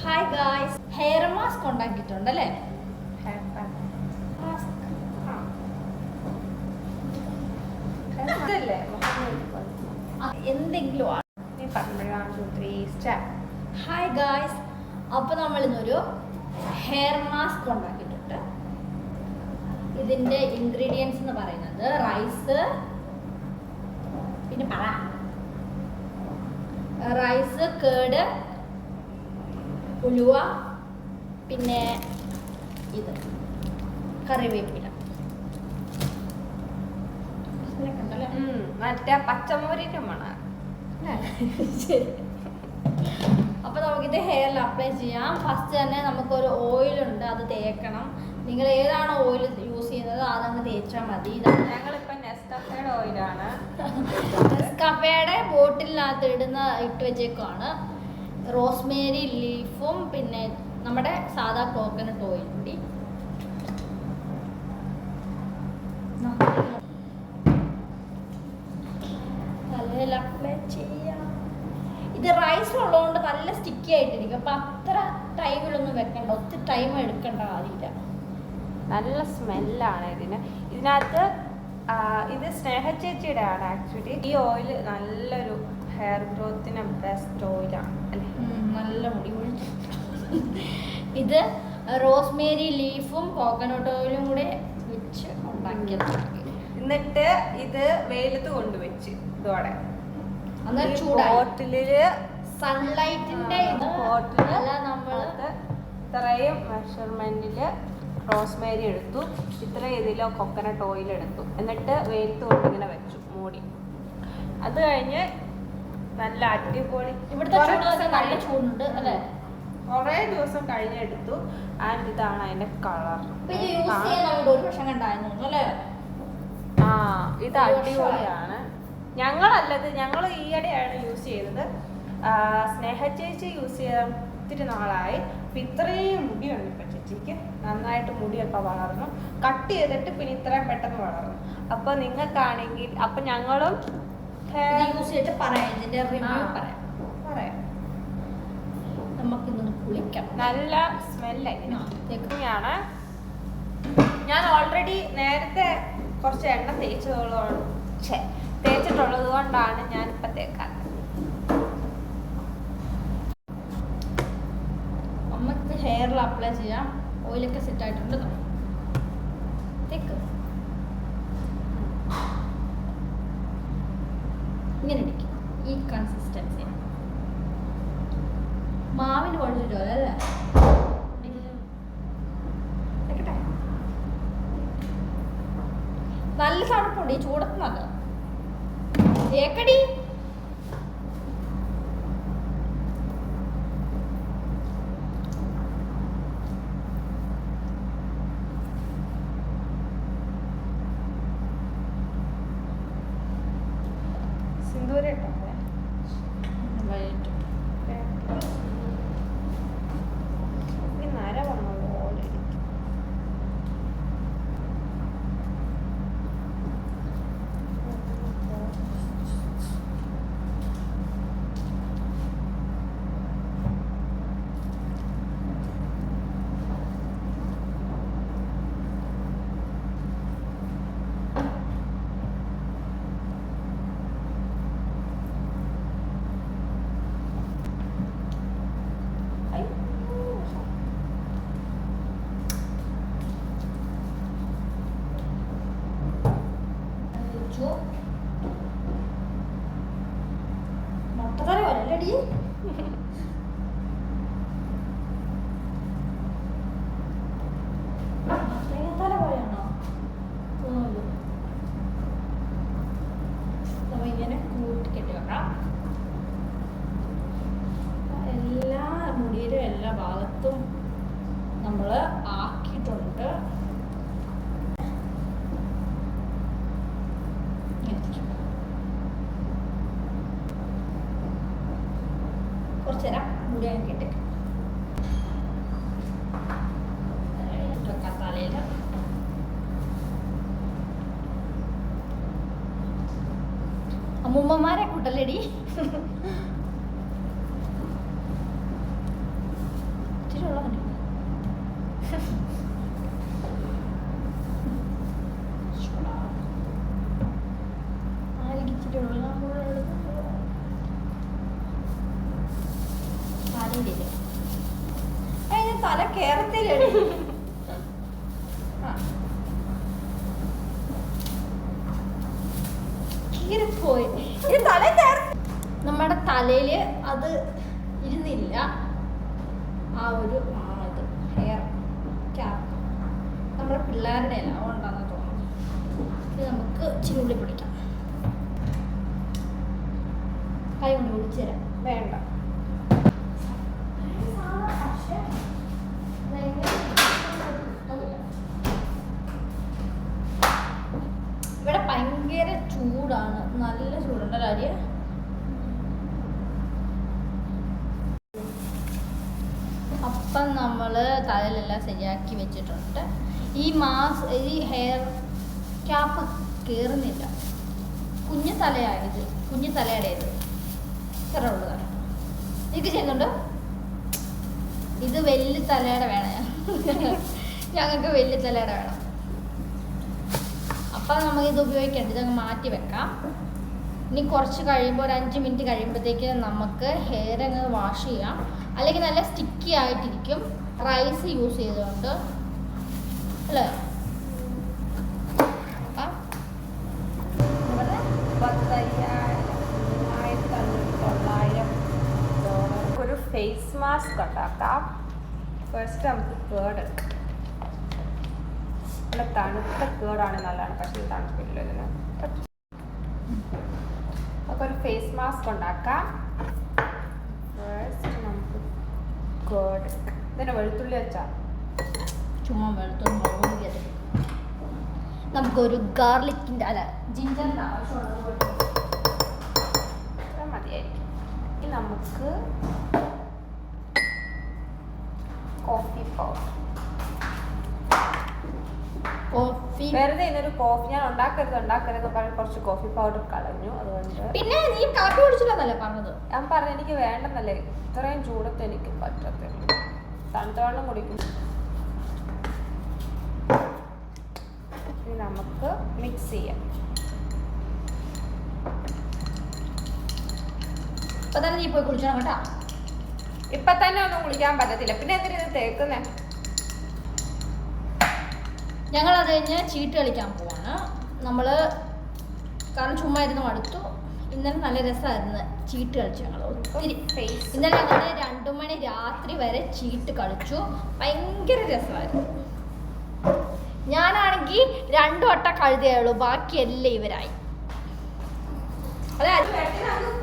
Hi guys, hair mask ഉണ്ടാക്കിയിട്ടുണ്ടല്ലേ? എന്തെങ്കിലും hi guys, അപ്പൊ നമ്മൾ ഇന്നൊരു ഹെയർ മാസ്ക് ഉണ്ടാക്കിയിട്ടുണ്ട്. ഇതിന്റെ ഇൻഗ്രീഡിയൻസ് എന്ന് പറയുന്നത് റൈസ്, പിന്നെ റൈസ്, കേട്, ഉലുവ, പിന്നെ ഇത് കറിവേപ്പില. മറ്റേ പച്ചമോരിന്റെ മണം. ശരി, അപ്പൊ നമുക്കിത് ഹെയറിൽ അപ്ലൈ ചെയ്യാം. ഫസ്റ്റ് തന്നെ നമുക്കൊരു ഓയിലുണ്ട്, അത് തേക്കണം. നിങ്ങൾ ഏതാണോ ഓയിൽ യൂസ് ചെയ്യുന്നത് അതങ്ങ് തേച്ചാൽ മതി. ഞങ്ങളിപ്പോ നെസ്കഫേയുടെ ഓയിലാണ്. നെസ്കഫേയുടെ ബോട്ടിലിനകത്ത് ഇട്ട് വെച്ചേക്കാണ്. റോസ്മേരി ലീഫും പിന്നെ നമ്മുടെ സാധാ കോക്കനട്ട് ഓയിൽ കൂടി. തലയിൽ അപ്ലൈ ചെയ്യാം. ഇത് റൈസ് ഉള്ളതുകൊണ്ട് നല്ല സ്റ്റിക്കി ആയിട്ടിരിക്കും. അപ്പൊ അത്ര ടൈമിലൊന്നും വെക്കണ്ട, ഒത്തിരി ടൈം എടുക്കേണ്ട കാര്യമില്ല. നല്ല സ്മെല്ലാണ് ഇതിനകത്ത്. ഇത് സ്നേഹ ചേച്ചിയുടെ ആണ് ആക്ച്വലി. ഈ ഓയിൽ നല്ലൊരു ഹെയർ ഗ്രോത്തിന് ബെസ്റ്റ് ഓയിലാണ് അല്ലേ? നല്ല മുടി കൊഴിച്ചു. ഇത് റോസ്മേരി ലീഫും കോക്കനട്ട് ഓയിലും കൂടെ വെച്ച് ഉണ്ടാക്കിയത്. എന്നിട്ട് ഇത് വെയിലത്ത് കൊണ്ടുവച്ച് ഇതോടെ ബോട്ടിലില് സൺലൈറ്റിന്റെ ബോട്ടില് നമ്മള് ഇത്രയും മെഷർമെന്റില് റോസ്മേരി എടുത്തു, ഇത്രയും ഇതിലോ കൊക്കനട്ട് ഓയിൽ എടുത്തു, എന്നിട്ട് വെയിലത്ത് കൊണ്ട് ഇങ്ങനെ വെച്ചു മൂടി. അത് കഴിഞ്ഞ് നല്ല അടിപൊളി ഇവിടുത്തെ നല്ല ചൂടുണ്ട് അല്ലേ? കുറേ ദിവസം കഴിഞ്ഞെടുത്തു. ആൻഡ് ഇതാണ് അതിന്റെ കളർ. ഒരു വർഷം കണ്ടായിരുന്നു അല്ലേ? ഇത് അടിപൊളിയാണ്. ഞങ്ങളല്ലത്, ഞങ്ങൾ ഈയിടെയാണ് യൂസ് ചെയ്തത്. സ്നേഹ ചേച്ചി യൂസ് ചെയ്യാൻ ഒത്തിരി നാളായി. അപ്പം ഇത്രയും മുടിയുണ്ട് ഇപ്പം ചേച്ചിക്ക്. നന്നായിട്ട് മുടിയൊക്കെ വളർന്നു. കട്ട് ചെയ്തിട്ട് പിന്നെ ഇത്രയും പെട്ടെന്ന് വളർന്നു. അപ്പോൾ നിങ്ങൾക്കാണെങ്കിൽ അപ്പം ഞങ്ങളും യൂസ് ചെയ്തിട്ട് പറയാം, ഇതിന്റെ റിവ്യൂ പറയാം. നമുക്കിന്ന് കുളിക്കാം. നല്ല സ്മെല്ലാണ്. ഞാൻ ഓൾറെഡി നേരത്തെ കുറച്ച് എണ്ണ തേച്ചിട്ടുള്ളത് കൊണ്ടാണ് ഞാൻ ഇപ്പം തേക്കാൻ. നമുക്ക് ഹെയറിൽ അപ്ലൈ ചെയ്യാം. ഓയിലൊക്കെ സെറ്റ് ആയിട്ടുണ്ട്. തേക്ക് ഇങ്ങനെ ഇരിക്കും. ഈ കൺസിസ്റ്റൻസി മാവിന് കുഴച്ചിട്ടോ അല്ലേ? നല്ല തണുപ്പുണ്ട് ഈ ചൂടത്ത്. നല്ല തേക്കടി. സിന്ദൂര ഇട്ടോ നര വന്നത് പോലെ. മുട്ടക്കറി വരല്ലടി. തല പോലെയാണോ തോന്നുന്നു. നമ്മ ഇങ്ങനെ കൂട്ടി കെട്ടി വെക്കാം. എല്ലാ മുടിയിലും എല്ലാ ഭാഗത്തും നമ്മൾ ആക്കിയിട്ടുണ്ട്. കുറച്ചേരം മുടി ആക്കിയിട്ട് തലയിൽ അമ്മൂമ്മമാരെ കൂട്ടല്ലടി. ഇച്ചിരി ഉള്ളത് മതി. ആരെങ്കിലും ഇച്ചിരി ഉള്ളത് അതിന് തല കേറത്തില്ലടി. പോയി തല നമ്മുടെ തലയില് അത് ഇരുന്നില്ല. ആ ഒരു ഇത് ഹെയർ ക്യാപ്പ് നമ്മുടെ പിള്ളേരുടെ അല്ല, അതുകൊണ്ടാണെന്ന് തോന്നുന്നു. ഇത് നമുക്ക് ഇച്ചിരി ഉള്ളി പിടിക്കാം. കൈ കൊണ്ട് പിടിച്ചു തരാം. വേണ്ട. ഇവിടെ ഭയങ്കര ചൂടാണ്, നല്ല ചൂടുണ്ട് കാര്യം. അപ്പം നമ്മൾ തലയിലെല്ലാം ശരിയാക്കി വെച്ചിട്ടുണ്ട്. ഈ ഹെയർ ക്യാപ്പ് കയറുന്നില്ല. കുഞ്ഞു തലയായത്, കുഞ്ഞു തലയുടേത് ഇത്ര ഉള്ളതാണ്. എനിക്ക് ചെയ്യുന്നുണ്ട്. ഇത് വലിയ തലയുടെ വേണം. ഞങ്ങൾക്ക് വലിയ തലയുടെ വേണം. അപ്പം നമുക്കിത് ഉപയോഗിക്കേണ്ടത് ഇതങ്ങ് മാറ്റി വെക്കാം. ഇനി കുറച്ച് കഴിയുമ്പോൾ ഒരു 5 മിനിറ്റ് കഴിയുമ്പോഴത്തേക്ക് നമുക്ക് ഹെയർ അങ്ങ് വാഷ് ചെയ്യാം. അല്ലെങ്കിൽ നല്ല സ്റ്റിക്കി ആയിട്ടിരിക്കും റൈസ് യൂസ് ചെയ്തുകൊണ്ട് അല്ലേ. ഒരു ഫേസ് മാസ്ക് ഉണ്ടാക്കാം. ഫസ്റ്റ് നമുക്ക് കേട് എടുക്കാം. നല്ല തണുത്ത കേടാണ് നല്ലതാണ്, പക്ഷേ തണുപ്പില്ല ഇതിന്. അപ്പോൾ ഒരു ഫേസ് മാസ്ക് ഉണ്ടാക്കാം. ഫസ്റ്റ് നമുക്ക് കേട് ഇതിന് വെളുത്തുള്ളി വെച്ചാൽ ചുമ്മാ വെളുത്തുള്ളി നമുക്കൊരു ഗാർലിക്കിൻ്റെ അല്ല ജിഞ്ചറിൻ്റെ ആവശ്യമുള്ളത് മതിയായിരിക്കും. ഇനി നമുക്ക് കോഫി പൗഡർ. കോഫി വെറുതെ ഇന്നൊരു കോഫി ഞാൻ ഉണ്ടാക്കരുത് പറഞ്ഞ് കുറച്ച് കോഫി പൗഡർ കളഞ്ഞു. അതുകൊണ്ട് പിന്നെ നീ കാപ്പി കുടിച്ചില്ലെന്നല്ലേ പറഞ്ഞത്? ഞാൻ പറഞ്ഞു എനിക്ക് വേണ്ടെന്നല്ലേ, ഇത്രയും ചൂടത്ത് എനിക്ക് പറ്റത്തില്ല. തണുത്ത വെള്ളം കുടിക്കും. ഇനി നമുക്ക് മിക്സ് ചെയ്യാം. ഇപ്പൊ തന്നെ നീ പോയി കുളിച്ചോ കേട്ടാ. ഇപ്പൊ തന്നെ ഒന്നും കുളിക്കാൻ പറ്റത്തില്ല, പിന്നെ എന്തിനാ ഇത് തേക്കുന്നേ? ഞങ്ങളത് കഴിഞ്ഞ് ചീട്ട് കളിക്കാൻ പോവാണ് നമ്മൾ. കാരണം ചുമ്മാ ഇരുന്ന് മടുത്തു. ഇന്നലെ നല്ല രസമായിരുന്നു ചീട്ട് കളിച്ചു ഞങ്ങൾ ഒത്തിരി. ഇന്നലെ ഞങ്ങൾ 2 മണി രാത്രി വരെ ചീട്ട് കളിച്ചു. ഭയങ്കര രസമായിരുന്നു. ഞാനാണെങ്കിൽ 2 വട്ടം കഴുതിയുള്ളൂ, ബാക്കിയെല്ലാം ഇവരായി. അതെ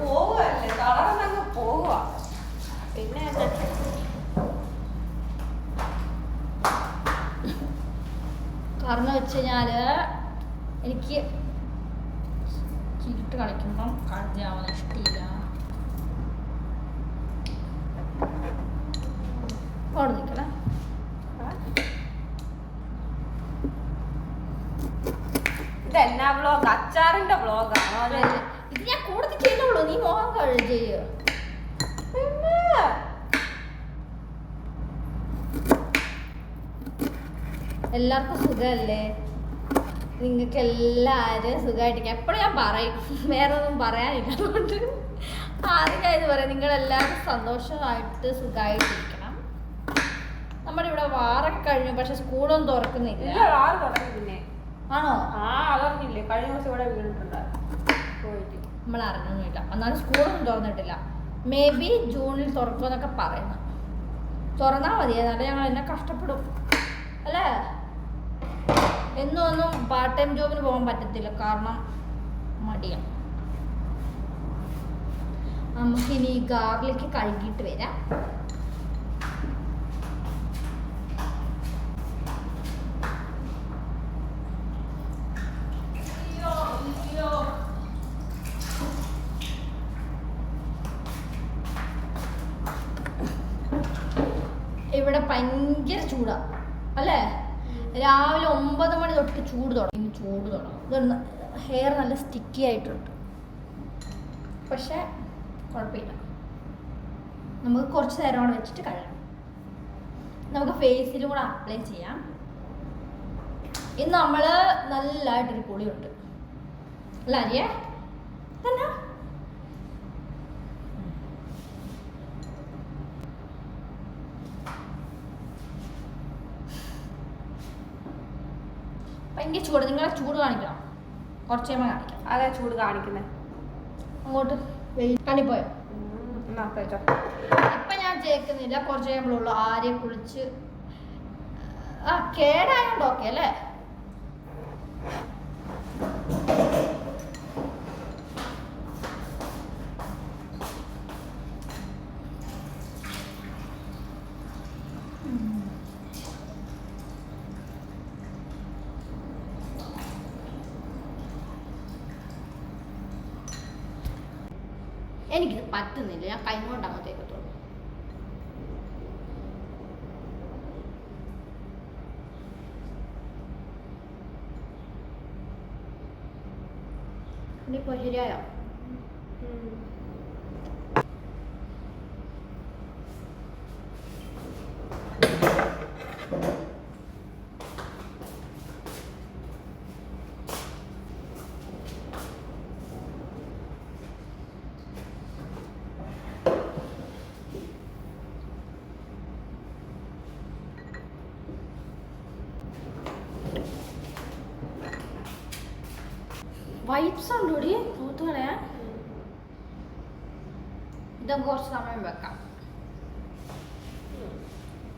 പോവുകയല്ലേ, കളറങ്ങ് പോവുക. പിന്നെ കാരണം വെച്ച് കഴിഞ്ഞാൽ എനിക്ക് ചീട്ട് കളിക്കുമ്പം കഴുതിയാവാൻ ഇഷ്ടമില്ല. അവിടെ നിൽക്കണേ. ഇതെന്നാ വ്ളോഗ്? അച്ചാറിന്റെ വ്ളോഗാണോ? ഇത് ഞാൻ കൂടുതൽ ചെയ്യുന്നുള്ളൂ, നീ മോഹം ചെയ്യുക. എല്ലാവർക്കും സുഖമല്ലേ? നിങ്ങൾക്ക് എല്ലാവരും സുഖമായിട്ടിരിക്കും. എപ്പോഴും ഞാൻ പറയും, വേറെ ഒന്നും പറയാനില്ല. അതുകൊണ്ട് ആദ്യം ഞാൻ ഇത് പറയാം, നിങ്ങളെല്ലാവരും സന്തോഷമായിട്ട് സുഖമായിട്ടിരിക്കണം. നമ്മുടെ ഇവിടെ വാറൊക്കെ കഴിഞ്ഞു, പക്ഷെ സ്കൂളൊന്നും തുറക്കുന്നില്ല. പിന്നെ ആണോ? അതറിഞ്ഞില്ലേ? കഴിഞ്ഞ ദിവസം ഇവിടെ വീണിട്ടുണ്ടായിരുന്നു പോയിട്ട്. നമ്മൾ അറിഞ്ഞൊന്നുമില്ല. എന്നാലും സ്കൂളൊന്നും തുറന്നിട്ടില്ല. മേ ബി ജൂണിൽ തുറക്കുമെന്നൊക്കെ പറയുന്നു. തുറന്നാൽ മതി, എന്നാലും ഞങ്ങൾ എന്നെ കഷ്ടപ്പെടും അല്ലേ. ഒന്നും പാർട്ട് ടൈം ജോബിന് പോകാൻ പറ്റത്തില്ല, കാരണം മടിയാണ്. നമുക്കിനി ഗാർലിക്ക് കഴുകിയിട്ട് വരാം. ഇവിടെ ഭയങ്കര ചൂടാ അല്ലേ. രാവിലെ 9 മണി തൊട്ട് ചൂട് തുടങ്ങും. ഇതൊന്ന് ഹെയർ നല്ല സ്റ്റിക്കി ആയിട്ടുണ്ട്. പക്ഷെ കുഴപ്പമില്ല, നമുക്ക് കുറച്ച് നേരം കൂടെ വെച്ചിട്ട് കഴുകാം. നമുക്ക് ഫേസിലും കൂടെ അപ്ലൈ ചെയ്യാം. ഇന്ന് നമ്മൾ നല്ലതായിട്ടൊരു പൊളിയുണ്ട് അല്ല അരിയേ തന്നെ. ഭയങ്കര ചൂട്, നിങ്ങളെ ചൂട് കാണിക്കണം, കുറച്ച് കഴിയുമ്പോൾ കാണിക്കാം. അതാ ചൂട് കാണിക്കുന്നേ. അങ്ങോട്ട് കണിപ്പോയോ? കേട്ടോ, ഇപ്പൊ ഞാൻ ചേക്കുന്നില്ല, കുറച്ച് കഴിയുമ്പോഴുള്ളൂ. ആരെ കുളിച്ച് കേടായോണ്ട് ഓക്കെ അല്ലേ? എനിക്കിത് പറ്റുന്നില്ല, ഞാൻ കൈ കൊണ്ട് അങ്ങോട്ടേക്കത്തുള്ളൂ. ഇനിയിപ്പോ ശരിയായോ? വൈപ്സ് ഉണ്ടോടി തൂത്ത് കളയാൻ? ഇതും കുറച്ച് സമയം വെക്കാം,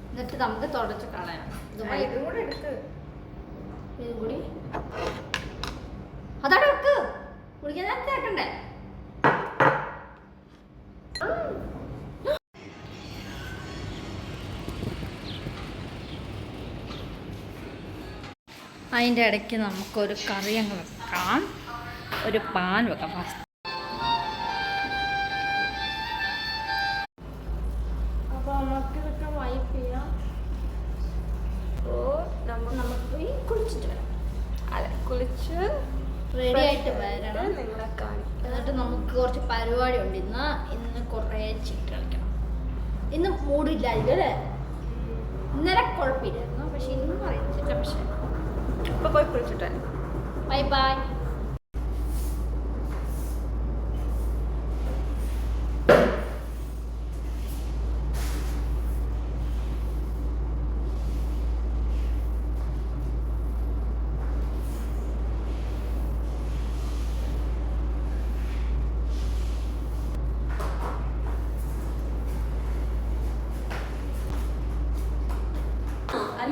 എന്നിട്ട് നമുക്ക് തുടച്ച് കളയാം. ഇതും കൂടെ എടുത്ത് ഇതും കൂടി അതവിടെ വെക്ക്, കുടിക്കാൻ നേരത്തെ വെക്കണ്ടേ? അതിൻ്റെ ഇടയ്ക്ക് നമുക്കൊരു കറി അങ്ങ് വെക്കാം, ഒരു പാൻ വെക്കാം ഫസ്റ്റ്. അപ്പോൾ നമുക്ക് ഇതൊക്കെ വൈപ്പ് ചെയ്യാം. അപ്പോൾ നമുക്ക് പോയി കുളിച്ചിട്ട് വരാം. അതെ, കുളിച്ച് റെഡി ആയിട്ട് വരണം. നിങ്ങളെ കാണിക്കാം. എന്നിട്ട് നമുക്ക് കുറച്ച് പരിപാടി ഉണ്ട്. ഇന്ന് കുറേ ചിട്ട് കളിക്കണം. ഇന്ന് മൂടില്ലായിരിക്കും അല്ലേ? ഇന്നലെ കുഴപ്പമില്ലായിരുന്നു, പക്ഷെ ഇന്നും അറിയിച്ചില്ല. പക്ഷെ ഇപ്പൊ പോയി കുളിച്ചിട്ട് ബൈ ബൈ.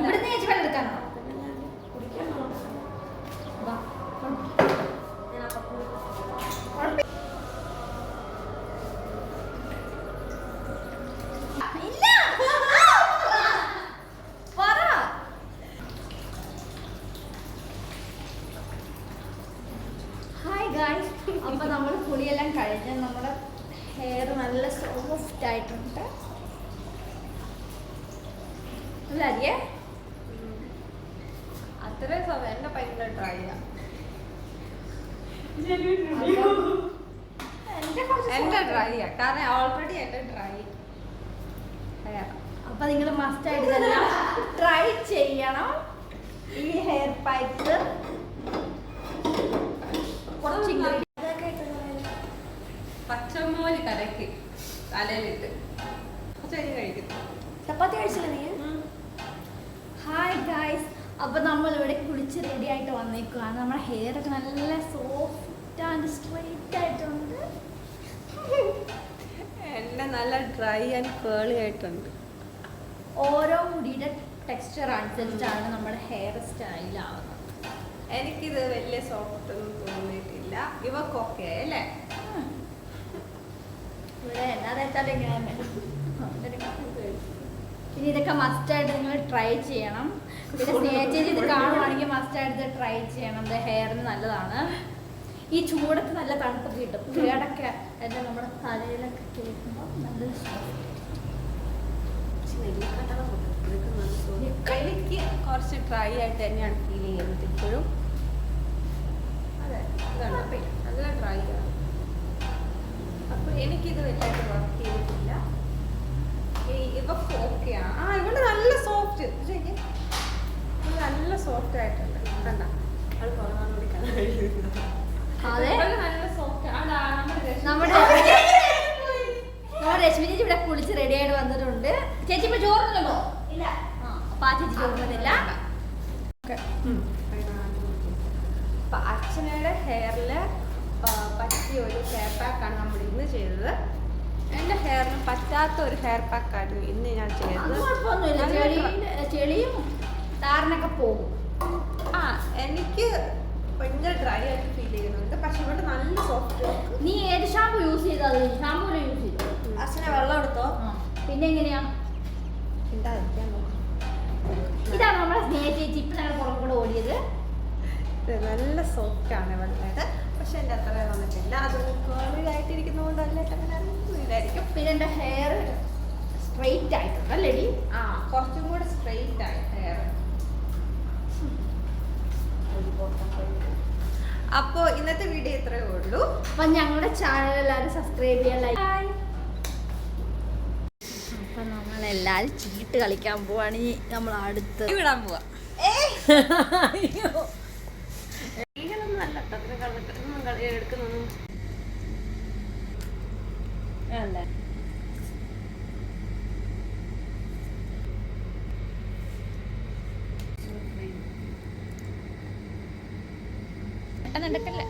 ഇവിടെ ചേച്ചി വെള്ളം എടുക്കാനോ? അപ്പൊ നമ്മൾ കുളിയെല്ലാം കഴിഞ്ഞ് നമ്മുടെ ഹെയർ നല്ല സോഫ്റ്റ് ആയിട്ടുണ്ട് അല്ലേ? അത്രയും സമയം എന്റെ ഭയങ്കര ഡ്രൈ എന്റെ ഡ്രൈ കാരണം ഓൾറെഡി എന്റെ ഡ്രൈ ഹെയർ. അപ്പൊ നിങ്ങൾ മസ്റ്റ് ആയിട്ട് ഇതെല്ലാം ട്രൈ ചെയ്യണം. ഈ ഹെയർ പൈപ്പ് പച്ചമോല് കലക്കി തലയിലിട്ട് കഴിക്കുന്നു. ചപ്പാത്തി കഴിച്ചില്ല നീ? ഹായ് ഗായ്സ്, അപ്പൊ നമ്മൾ ഇവിടെ കുളിച്ച് റെഡി ആയിട്ട് വന്നേക്കുവാണ്. നമ്മുടെ ഹെയർ ഒക്കെ നല്ല സോഫ്റ്റ് ആൻഡ് സ്ട്രെയിറ്റ് ആയിട്ടുണ്ട്. എന്റെ നല്ല ഡ്രൈ ആൻഡ് കേളി ആയിട്ടുണ്ട്. ഓരോ മുടിയുടെ ടെക്സ്ചർ അനുസരിച്ചാണ് നമ്മുടെ ഹെയർ സ്റ്റൈൽ ആവുന്നത്. എനിക്കിത് വലിയ സോഫ്റ്റ് ഒന്നും തോന്നിയിട്ടില്ല. ഇവക്കൊക്കെ അല്ലേ? ഇവിടെ എന്നാ വെച്ചാൽ ഇങ്ങനെ ഇനി ഇതൊക്കെ മസ്റ്റായിട്ട് നിങ്ങൾ ട്രൈ ചെയ്യണം. പിന്നെ ചേച്ചി ഇത് കാണുവാണെങ്കിൽ മസ്റ്റായിട്ട് ട്രൈ ചെയ്യണം. ഇത് ഹെയറിന് നല്ലതാണ്. ഈ ചൂടത്ത് നല്ല തണുപ്പ് കിട്ടും. കേടൊക്കെ എൻ്റെ നമ്മുടെ തലയിലൊക്കെ കേൾക്കുമ്പോൾ നല്ലൊരു എനിക്ക് കുറച്ച് ഡ്രൈ ആയിട്ട് തന്നെയാണ് ഫീൽ ചെയ്യുന്നത് ഇപ്പോഴും. അതെ, നല്ല ഡ്രൈ ആണ്. എനിക്കിത് വലിയായിട്ട് വർക്ക് ചെയ്തിട്ടില്ല. ഇവക്ക് ഓക്കെയാണ്. ഇവള് നല്ല സോഫ്റ്റ്, നല്ല സോഫ്റ്റ് ആയിട്ടുണ്ട്. കണ്ട അത് കുറവാണ് പിടിക്കാൻ നല്ല സോഫ്റ്റ്. നമ്മുടെ രശ്മി ചേച്ചി ഇവിടെ കുളിച്ച് റെഡി ആയിട്ട് വന്നിട്ടുണ്ട്. ചേച്ചി ഇപ്പൊ ചോറുണ്ടല്ലോ? ഇല്ല. അപ്പൊ ആ ചേച്ചി ചോറുന്നില്ല. അപ്പൊ അർച്ചനയുടെ ഹെയറില് പറ്റിയ ഒരു ഹെയർ പാക്കാണ് നമ്മൾ ഇന്ന് ചെയ്തത്. എൻ്റെ ഹെയറിന് പറ്റാത്ത ഒരു ഹെയർ പാക്കായിരുന്നു ഇന്ന് ഞാൻ ചെയ്തത്. ചെളിയും താരനൊക്കെ പോകും. എനിക്ക് ഭയങ്കര ഡ്രൈ ആയിട്ട് ഫീൽ ചെയ്യുന്നുണ്ട്. പക്ഷെ ഇവിടെ നല്ല സോഫ്റ്റ്. നീ ഏത് ഷാമ്പു യൂസ് ചെയ്താൽ ഷാമ്പു യൂസ് ചെയ്തോ? അർച്ചന വെള്ളം എടുത്തോ? പിന്നെ എങ്ങനെയാ ഉണ്ടായിരിക്കാൻ നോക്കാം. ഇതാണ് നമ്മുടെ സ്നേഹ ചേച്ചി ഇപ്പൊ ഞങ്ങൾ പുറം കൂടെ ഓടിയത്. നല്ല സോഫ്റ്റ് ആണ് വെള്ളയുടെ. പക്ഷെ എൻ്റെ അത്ര വന്നിട്ടില്ല. അതൊന്ന് കേളി ആയിട്ടിരിക്കുന്നതുകൊണ്ടല്ല ഇതായിരിക്കും. പിന്നെ എൻ്റെ ഹെയർ സ്ട്രെയിറ്റ് ആയിട്ടുണ്ട് അല്ലേടി? കുറച്ചും കൂടെ സ്ട്രെയിറ്റ് ആയി ഹെയർ. അപ്പോൾ ഇന്നത്തെ വീഡിയോ ഇത്രയേ ഉള്ളൂ. അപ്പൊ ഞങ്ങളുടെ ചാനൽ എല്ലാവരും സബ്സ്ക്രൈബ് ചെയ്യാൻ, ലൈക്ക്. അപ്പൊ നമ്മളെല്ലാരും ചീട്ട് കളിക്കാൻ പോവാണ്. നമ്മൾ അടുത്ത് വിടാൻ പോവാ. എടുക്കുന്നു അല്ലേ? നടക്കല്ലേ?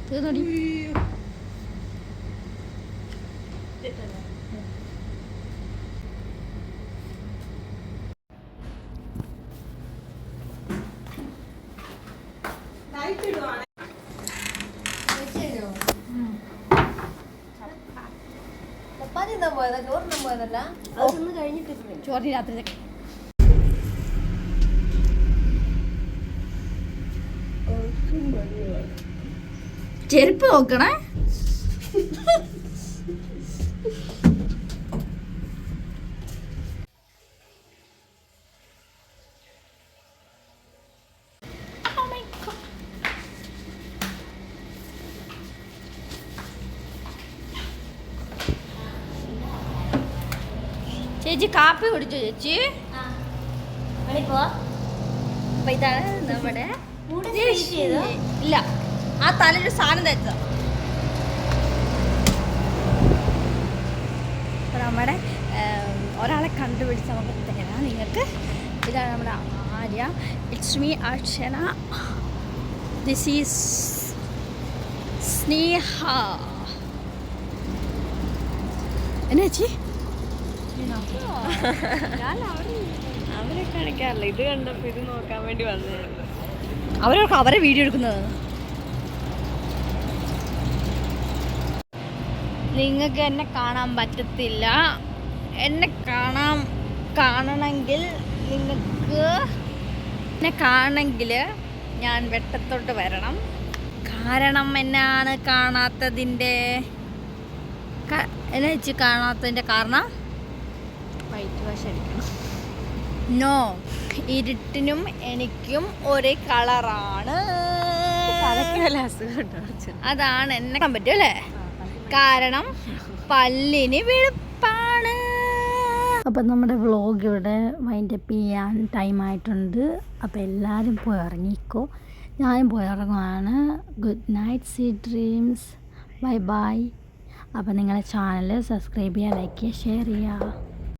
തീർന്നടി. ചോറിന് രാത്രി ചെരുപ്പ് നോക്കണേ. ചേച്ചി കാപ്പി കുടിച്ചോ ചേച്ചി? അപ്പൊ ഇതാണ് നമ്മുടെ ഇല്ല ആ തലൊരു സാധനം തേച്ചത്. അപ്പൊ നമ്മുടെ ഒരാളെ കണ്ടുപിടിച്ച് നമുക്ക് തരാം നിങ്ങൾക്ക്. ഇതാണ് നമ്മുടെ Arya. It's me Archana. This is Sneha. എന്നാ ചേച്ചി? അവരെ കാണിക്കാറില്ല. ഇത് കണ്ടപ്പോ ഇത് നോക്കാൻ വേണ്ടി വന്നതായിരുന്നു. അവരൊക്കെ അവരെ വീഡിയോ എടുക്കുന്നത്. നിങ്ങൾക്ക് എന്നെ കാണാൻ പറ്റത്തില്ല. എന്നെ കാണണമെങ്കിൽ നിങ്ങൾക്ക് എന്നെ കാണണമെങ്കിൽ ഞാൻ വെട്ടത്തോട്ട് വരണം. കാരണം എന്നാണ് കാണാത്തതിൻ്റെ എന്നെ വെച്ച് കാണാത്തതിൻ്റെ കാരണം വൈറ്റ് വാഷ് അടിക്കണം. നോ, ഇരുട്ടിനും എനിക്കും ഒരേ കളറാണ്. അതാണ് എന്നെ കാണാൻ പറ്റും അല്ലേ? കാരണം പല്ലിന് വെളുപ്പാണ്. അപ്പം നമ്മുടെ വ്ളോഗ് ഇവിടെ വൈൻഡപ്പ് ചെയ്യാൻ ടൈമായിട്ടുണ്ട്. അപ്പോൾ എല്ലാവരും പോയി ഇറങ്ങിക്കോ. ഞാനും പോയി ഇറങ്ങുവാണ്. Good night, sweet dreams, bye bye. അപ്പോൾ നിങ്ങളുടെ ചാനൽ സബ്സ്ക്രൈബ് ചെയ്യുക, ലൈക്ക് ചെയ്യുക, ഷെയർ ചെയ്യുക.